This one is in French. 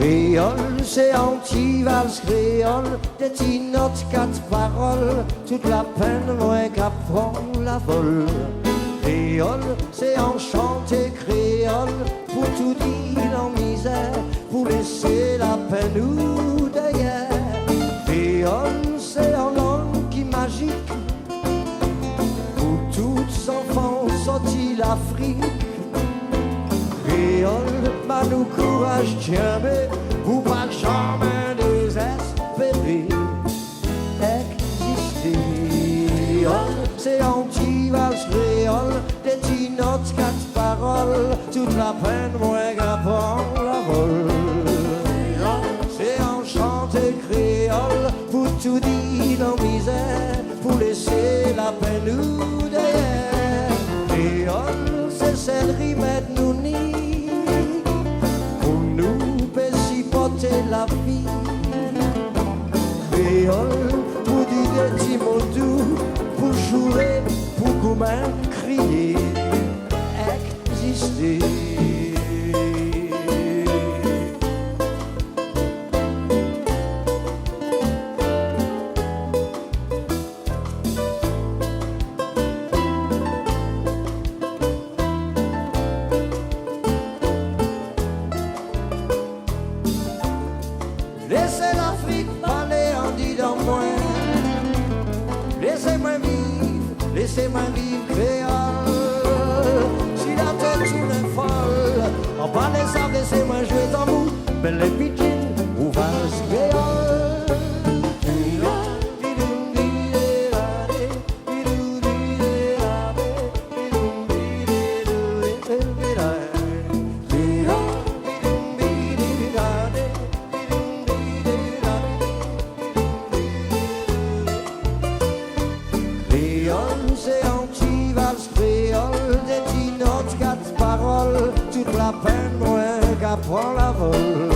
Créole, c'est anti-valse créole, des petites notes, 4 paroles, toute la peine, moi qu'apprend la vol. Créole, c'est enchanté créole, pour tout dire en misère, pour laisser la peine ou derrière. Créole, c'est en langue qui magique, pour tous enfants sortis l'Afrique. Créole, ma nous courage tient, mais vous pas jamais désespérer exister. Créole, c'est anti-valse créole, des petites notes, 4 paroles, toute la peine, moi qu'apprend la vol. C'est enchanté créole, pour tout dire en misère, pour laisser la peine ou derrière. Créole, c'est celle remède nous nie, pour nous supporter la vie. Créole, pour dire des petits mots doux, pour jouer, pour qu'on même crier, exister. Laissez l'Afrique parler en disant moi. Laissez-moi vivre créole. Si la tête tourne folle, en parler ça, laissez-moi jouer tambour. Belle les pitchines, ou valse créole. C'est anti-valse créole, des petites notes, 4 paroles, toute la peine, moi qu'apprend la vol.